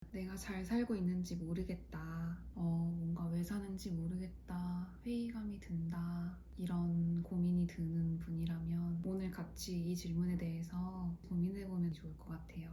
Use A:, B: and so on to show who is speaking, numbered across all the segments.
A: 내가 잘 살고 있는지 모르겠다. 뭔가 왜 사는지 모르겠다. 회의감이 든다. 이런 고민이 드는 분이라면 오늘 같이 이 질문에 대해서 고민해보면 좋을 것 같아요.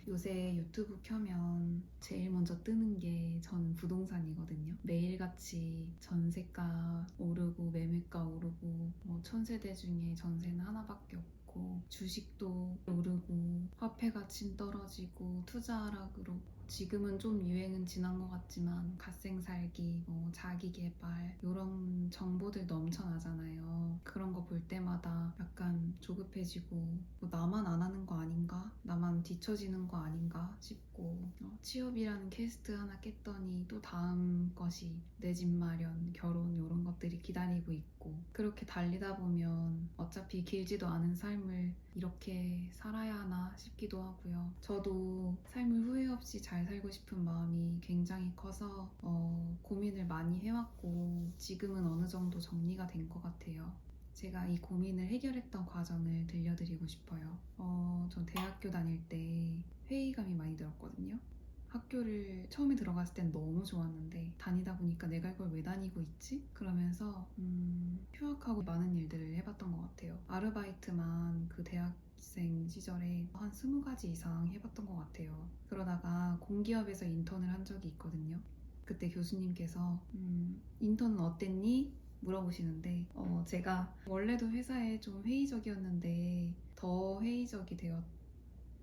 A: 요새 유튜브 켜면 제일 먼저 뜨는 게 저는 부동산이거든요. 매일같이 전세가 오르고 매매가 오르고 뭐 천세대 중에 전세는 하나밖에 없고 주식도 오르고 화폐 가치 떨어지고 투자하라 그러고 지금은 좀 유행은 지난 것 같지만 갓생살기, 뭐 자기계발 이런 정보들 넘쳐나잖아요. 그런 거 볼 때마다 약간 조급해지고 뭐 나만 안 하는 거 아닌가? 나만 뒤처지는 거 아닌가 싶고 취업이라는 퀘스트 하나 깼더니 또 다음 것이 내 집 마련, 결혼 이런 것들이 기다리고 있고 그렇게 달리다 보면 어차피 길지도 않은 삶을 이렇게 살아야 하나 싶기도 하고요. 저도 삶을 후회 없이 잘 살고 싶은 마음이 굉장히 커서 고민을 많이 해왔고 지금은 어느 정도 정리가 된 것 같아요. 제가 이 고민을 해결했던 과정을 들려드리고 싶어요. 전 대학교 다닐 때 회의감이 많이 들었거든요. 학교를 처음에 들어갔을 땐 너무 좋았는데 다니다 보니까 내가 이걸 왜 다니고 있지? 그러면서 휴학하고 많은 일들을 해봤던 것 같아요. 아르바이트만 그 대학생 시절에 한 20가지 이상 해봤던 것 같아요. 그러다가 공기업에서 인턴을 한 적이 있거든요. 그때 교수님께서 인턴은 어땠니? 물어보시는데 제가 원래도 회사에 좀 회의적이었는데 더 회의적이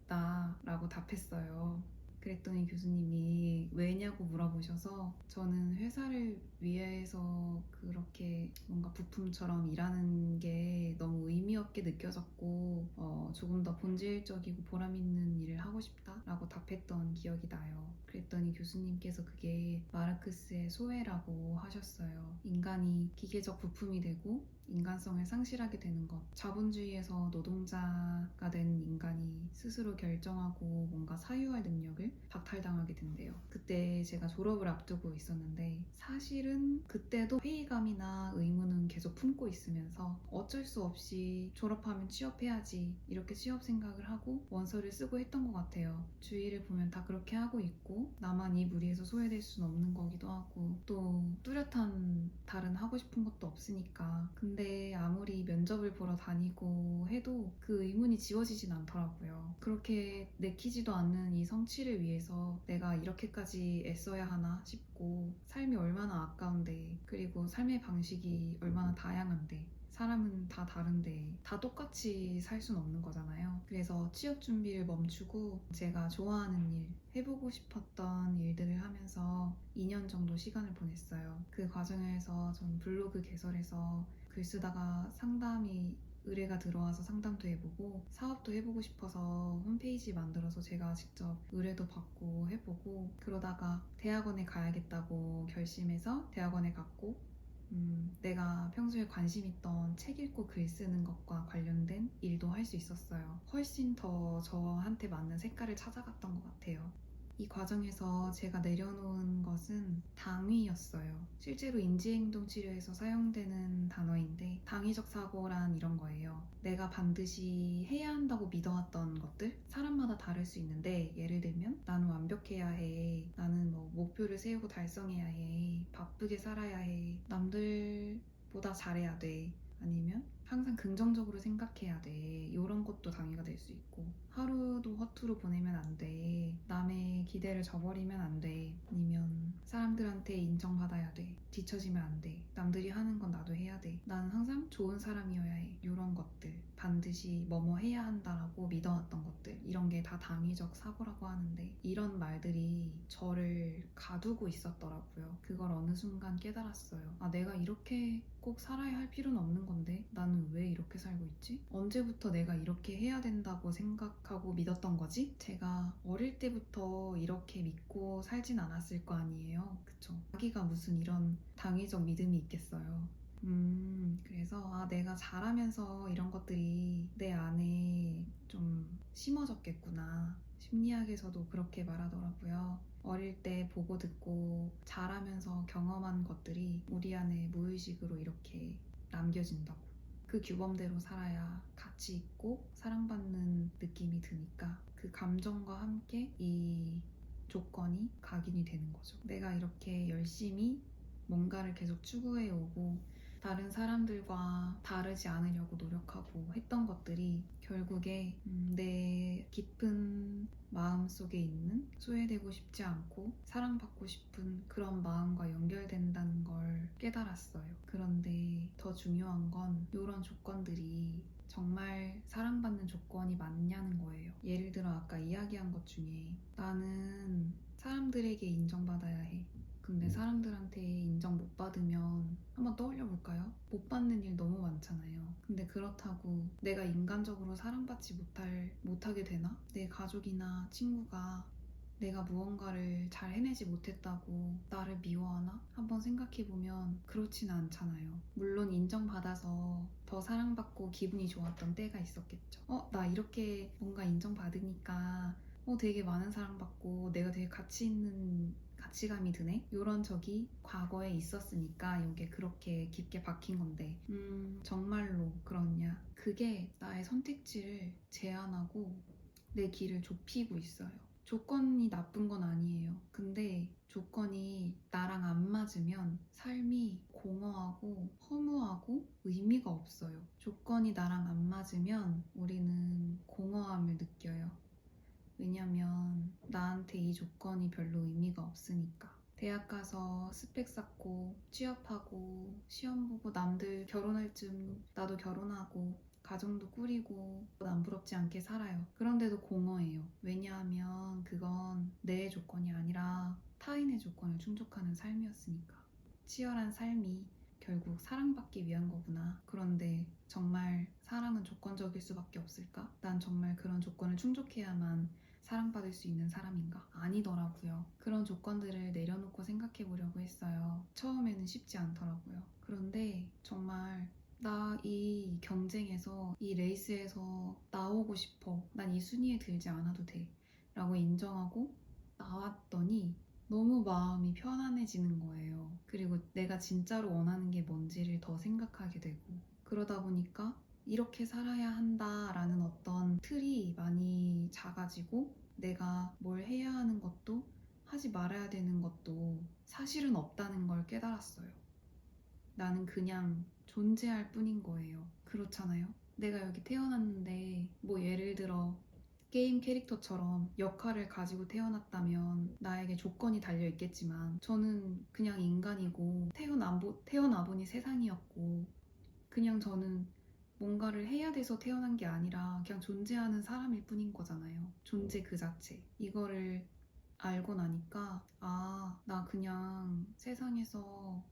A: 되었다라고 답했어요. 그랬더니 교수님이 왜냐고 물어보셔서 저는 회사를 위해서 그렇게 뭔가 부품처럼 일하는 게 너무 의미 없게 느껴졌고 조금 더 본질적이고 보람 있는 일을 하고 싶다라고 답했던 기억이 나요. 그랬더니 교수님께서 그게 마르크스의 소외라고 하셨어요. 인간이 기계적 부품이 되고 인간성을 상실하게 되는 것. 자본주의에서 노동자가 된 인간이 스스로 결정하고 뭔가 사유할 능력을 박탈당하게 된대요. 그때 제가 졸업을 앞두고 있었는데 사실은 그때도 회의감이나 의무는 계속 품고 있으면서 어쩔 수 없이 졸업하면 취업해야지 이렇게 취업 생각을 하고 원서를 쓰고 했던 것 같아요. 주위를 보면 다 그렇게 하고 있고 나만 이 무리에서 소외될 수는 없는 거기도 하고 또 뚜렷한 다른 하고 싶은 것도 없으니까 근데 아무리 면접을 보러 다니고 해도 그 의문이 지워지진 않더라고요. 그렇게 내키지도 않는 이 성취를 위해서 내가 이렇게까지 애써야 하나 싶고 삶이 얼마나 아까운데 그리고 삶의 방식이 얼마나 다양한데 사람은 다 다른데 다 똑같이 살 순 없는 거잖아요. 그래서 취업 준비를 멈추고 제가 좋아하는 일, 해보고 싶었던 일들을 하면서 2년 정도 시간을 보냈어요. 그 과정에서 전 블로그 개설해서 글 쓰다가 상담이 의뢰가 들어와서 상담도 해보고 사업도 해보고 싶어서 홈페이지 만들어서 제가 직접 의뢰도 받고 해보고 그러다가 대학원에 가야겠다고 결심해서 대학원에 갔고 내가 평소에 관심 있던 책 읽고 글 쓰는 것과 관련된 일도 할 수 있었어요. 훨씬 더 저한테 맞는 색깔을 찾아갔던 것 같아요. 이 과정에서 제가 내려놓은 것은 당위였어요. 실제로 인지행동 치료에서 사용되는 단어인데 당위적 사고란 이런 거예요. 내가 반드시 해야 한다고 믿어왔던 것들 사람마다 다를 수 있는데 예를 들면 나는 완벽해야 해. 나는 뭐 목표를 세우고 달성해야 해. 바쁘게 살아야 해. 남들보다 잘해야 돼. 아니면 항상 긍정적으로 생각해야 돼. 이런 것도 당위가 될 수 있고 하루도 허투루 보내면 안 돼. 남의 기대를 저버리면 안 돼. 아니면 사람들한테 인정받아야 돼. 뒤처지면 안 돼. 남들이 하는 건 나도 해야 돼. 나는 항상 좋은 사람이어야 해. 이런 것들 반드시 뭐뭐 해야 한다라고 믿어왔던 것들 이런 게 다 당위적 사고라고 하는데 이런 말들이 저를 가두고 있었더라고요. 그걸 어느 순간 깨달았어요. 아 내가 이렇게 꼭 살아야 할 필요는 없는 건데 나는 왜 이렇게 살고 있지? 언제부터 내가 이렇게 해야 된다고 생각하고 믿었던 거지? 제가 어릴 때부터 이렇게 믿고 살진 않았을 거 아니에요. 그쵸? 자기가 무슨 이런 당위적 믿음이 있겠어요. 그래서 내가 자라면서 이런 것들이 내 안에 좀 심어졌겠구나. 심리학에서도 그렇게 말하더라고요. 어릴 때 보고 듣고 자라면서 경험한 것들이 우리 안에 무의식으로 이렇게 남겨진다고. 그 규범대로 살아야 가치 있고 사랑받는 느낌이 드니까 그 감정과 함께 이 조건이 각인이 되는 거죠. 내가 이렇게 열심히 뭔가를 계속 추구해오고 다른 사람들과 다르지 않으려고 노력하고 했던 것들이 결국에 내 깊은 마음속에 있는 소외되고 싶지 않고 사랑받고 싶은 그런 마음과 연결된다는 걸 깨달았어요. 그런데 더 중요한 건 이런 조건들이 정말 사랑받는 조건이 맞냐는 거예요. 예를 들어 아까 이야기한 것 중에 나는 사람들에게 인정받아야 해. 근데 사람들한테 인정 못 받으면 한번 떠올려 볼까요? 못 받는 일 너무 많잖아요. 근데 그렇다고 내가 인간적으로 사랑받지 못하게 되나? 내 가족이나 친구가 내가 무언가를 잘 해내지 못했다고 나를 미워하나? 한번 생각해보면 그렇지는 않잖아요. 물론 인정받아서 더 사랑받고 기분이 좋았던 때가 있었겠죠. 나 이렇게 뭔가 인정받으니까 되게 많은 사랑받고 내가 되게 가치 있는 가치감이 드네? 이런 적이 과거에 있었으니까 이게 그렇게 깊게 박힌 건데 정말로 그렇냐? 그게 나의 선택지를 제한하고 내 길을 좁히고 있어요. 조건이 나쁜 건 아니에요. 근데 조건이 나랑 안 맞으면 삶이 공허하고 허무하고 의미가 없어요. 조건이 나랑 안 맞으면 우리는 공허함을 느껴요. 왜냐면 나한테 이 조건이 별로 의미가 없으니까. 대학 가서 스펙 쌓고 취업하고 시험 보고 남들 결혼할 쯤 나도 결혼하고 가정도 꾸리고 남부럽지 않게 살아요. 그런데도 공허해요. 왜냐하면 그건 내 조건이 아니라 타인의 조건을 충족하는 삶이었으니까. 치열한 삶이 결국 사랑받기 위한 거구나. 그런데 정말 사랑은 조건적일 수밖에 없을까? 난 정말 그런 조건을 충족해야만 사랑받을 수 있는 사람인가? 아니더라고요. 그런 조건들을 내려놓고 생각해 보려고 했어요. 처음에는 쉽지 않더라고요. 그런데 정말 나 이 경쟁에서 이 레이스에서 나오고 싶어. 난 이 순위에 들지 않아도 돼. 라고 인정하고 나왔더니 너무 마음이 편안해지는 거예요. 그리고 내가 진짜로 원하는 게 뭔지를 더 생각하게 되고 그러다 보니까 이렇게 살아야 한다라는 어떤 틀이 많이 작아지고 내가 뭘 해야 하는 것도 하지 말아야 되는 것도 사실은 없다는 걸 깨달았어요. 나는 그냥 존재할 뿐인 거예요. 그렇잖아요? 내가 여기 태어났는데 뭐 예를 들어 게임 캐릭터처럼 역할을 가지고 태어났다면 나에게 조건이 달려 있겠지만 저는 그냥 인간이고 태어나보니 세상이었고 그냥 저는 뭔가를 해야 돼서 태어난 게 아니라 그냥 존재하는 사람일 뿐인 거잖아요. 존재 그 자체. 이거를 알고 나니까 나 그냥 세상에서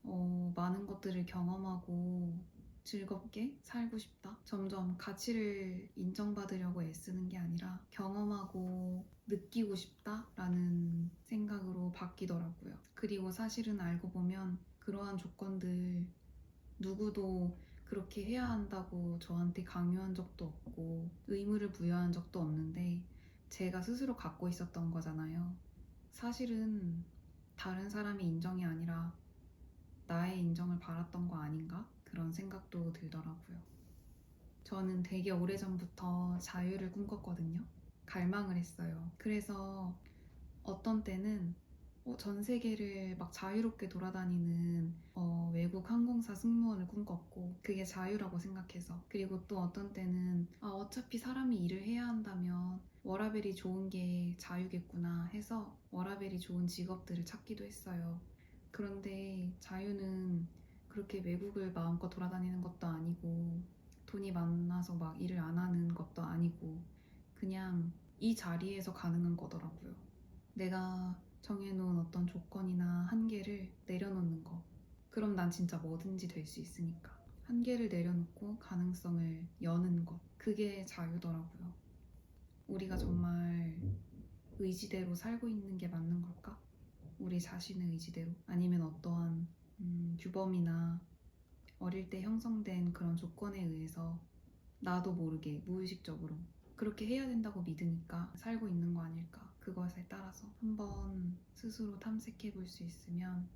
A: 많은 것들을 경험하고 즐겁게 살고 싶다. 점점 가치를 인정받으려고 애쓰는 게 아니라 경험하고 느끼고 싶다라는 생각으로 바뀌더라고요. 그리고 사실은 알고 보면 그러한 조건들 누구도 그렇게 해야 한다고 저한테 강요한 적도 없고 의무를 부여한 적도 없는데 제가 스스로 갖고 있었던 거잖아요. 사실은 다른 사람의 인정이 아니라 나의 인정을 바랐던 거 아닌가? 그런 생각도 들더라고요. 저는 되게 오래전부터 자유를 꿈꿨거든요. 갈망을 했어요. 그래서 어떤 때는 전 세계를 막 자유롭게 돌아다니는 외국 항공사 승무원을 꿈꿨고 그게 자유라고 생각해서 그리고 또 어떤 때는 어차피 사람이 일을 해야 한다면 워라밸이 좋은 게 자유겠구나 해서 워라밸이 좋은 직업들을 찾기도 했어요. 그런데 자유는 그렇게 외국을 마음껏 돌아다니는 것도 아니고 돈이 많아서 막 일을 안 하는 것도 아니고 그냥 이 자리에서 가능한 거더라고요. 내가 정해놓은 어떤 조건이나 한계를 내려놓는 거. 그럼 난 진짜 뭐든지 될 수 있으니까. 한계를 내려놓고 가능성을 여는 것. 그게 자유더라고요. 우리가 정말 의지대로 살고 있는 게 맞는 걸까? 우리 자신의 의지대로? 아니면 어떠한 규범이나 어릴 때 형성된 그런 조건에 의해서 나도 모르게 무의식적으로 그렇게 해야 된다고 믿으니까 살고 있는 거 아닐까. 그것에 따라서 한번 스스로 탐색해 볼 수 있으면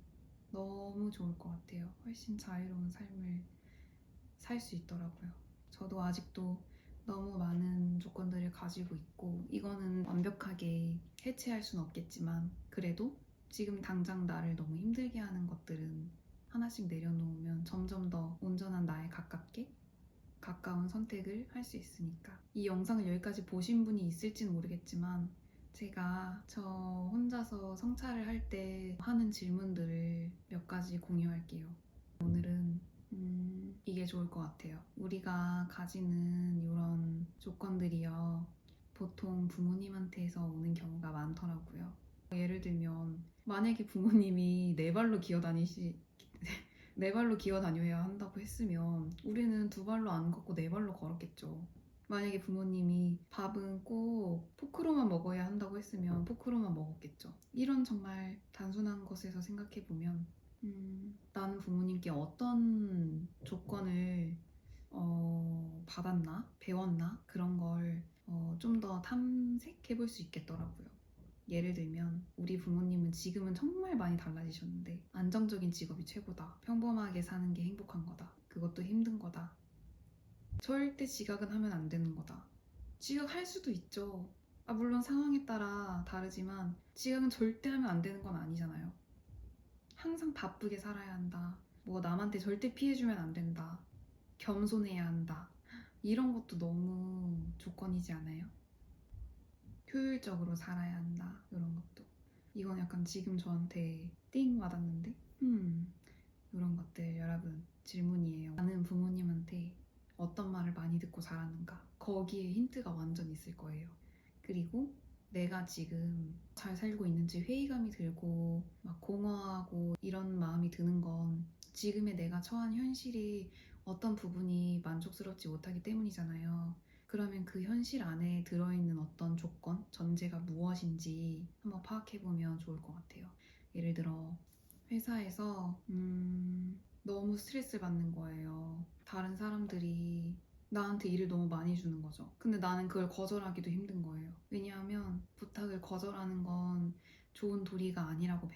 A: 너무 좋을 것 같아요. 훨씬 자유로운 삶을 살 수 있더라고요. 저도 아직도 너무 많은 조건들을 가지고 있고 이거는 완벽하게 해체할 수는 없겠지만 그래도 지금 당장 나를 너무 힘들게 하는 것들은 하나씩 내려놓으면 점점 더 온전한 나에 가까운 선택을 할 수 있으니까. 이 영상을 여기까지 보신 분이 있을지는 모르겠지만 제가 저 혼자서 성찰을 할 때 하는 질문들을 몇 가지 공유할게요. 오늘은 이게 좋을 것 같아요. 우리가 가지는 이런 조건들이요. 보통 부모님한테서 오는 경우가 많더라고요. 예를 들면 만약에 부모님이 네 발로 기어 다녀야 한다고 했으면 우리는 두 발로 안 걷고 네 발로 걸었겠죠. 만약에 부모님이 밥은 꼭 포크로만 먹어야 한다고 했으면 포크로만 먹었겠죠. 이런 정말 단순한 것에서 생각해보면 나는 부모님께 어떤 조건을 받았나? 배웠나? 그런 걸 좀 더 탐색해볼 수 있겠더라고요. 예를 들면 우리 부모님은 지금은 정말 많이 달라지셨는데 안정적인 직업이 최고다. 평범하게 사는 게 행복한 거다. 그것도 힘든 거다. 절대 지각은 하면 안 되는 거다. 지각할 수도 있죠. 물론 상황에 따라 다르지만 지각은 절대 하면 안 되는 건 아니잖아요. 항상 바쁘게 살아야 한다. 뭐 남한테 절대 피해주면 안 된다. 겸손해야 한다. 이런 것도 너무 조건이지 않아요? 효율적으로 살아야 한다. 이런 것도. 이건 약간 지금 저한테 띵 와닿는데? 이런 것들 여러분 질문이에요. 나는 부모님한테 어떤 말을 많이 듣고 자랐는가? 거기에 힌트가 완전 있을 거예요. 그리고 내가 지금 잘 살고 있는지 회의감이 들고 막 공허하고 이런 마음이 드는 건 지금의 내가 처한 현실이 어떤 부분이 만족스럽지 못하기 때문이잖아요. 그러면 그 현실 안에 들어있는 어떤 조건, 전제가 무엇인지 한번 파악해보면 좋을 것 같아요. 예를 들어 회사에서 너무 스트레스를 받는 거예요. 다른 사람들이 나한테 일을 너무 많이 주는 거죠. 근데 나는 그걸 거절하기도 힘든 거예요. 왜냐하면 부탁을 거절하는 건 좋은 도리가 아니라고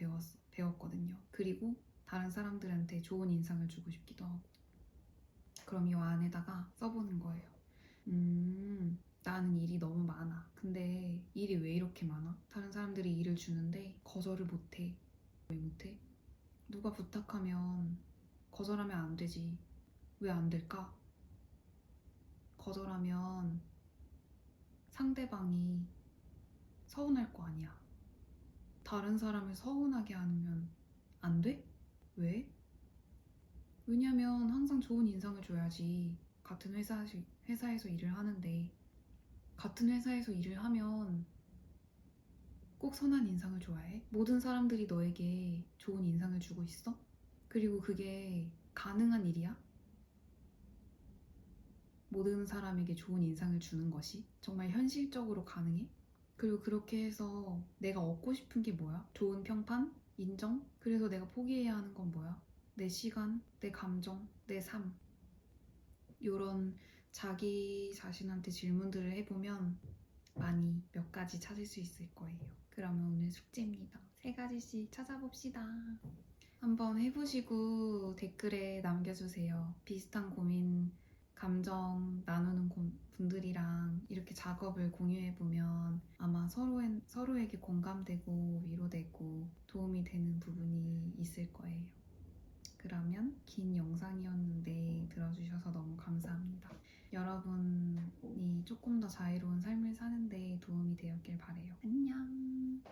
A: 배웠거든요. 그리고 다른 사람들한테 좋은 인상을 주고 싶기도 하고. 그럼 이 안에다가 써보는 거예요. 나는 일이 너무 많아. 근데 일이 왜 이렇게 많아? 다른 사람들이 일을 주는데 거절을 못해. 왜 못해? 누가 부탁하면 거절하면 안 되지. 왜 안 될까? 거절하면 상대방이 서운할 거 아니야. 다른 사람을 서운하게 하면 안 돼? 왜? 왜냐면 항상 좋은 인상을 줘야지. 같은 회사에서 일을 하는데 같은 회사에서 일을 하면 꼭 선한 인상을 줘야 해? 모든 사람들이 너에게 좋은 인상을 주고 있어? 그리고 그게 가능한 일이야? 모든 사람에게 좋은 인상을 주는 것이 정말 현실적으로 가능해? 그리고 그렇게 해서 내가 얻고 싶은 게 뭐야? 좋은 평판? 인정? 그래서 내가 포기해야 하는 건 뭐야? 내 시간, 내 감정, 내 삶. 이런 자기 자신한테 질문들을 해보면 많이 몇 가지 찾을 수 있을 거예요. 그러면 오늘 숙제입니다. 3가지씩 찾아봅시다. 한번 해보시고 댓글에 남겨주세요. 비슷한 고민, 감정 나누는 분들이랑 이렇게 작업을 공유해보면 아마 서로에게 공감되고 위로되고 도움이 되는 부분이 있을 거예요. 그러면 긴 영상이었는데 들어주셔서 너무 감사합니다. 여러분이 조금 더 자유로운 삶을 사는데 도움이 되었길 바래요. 안녕.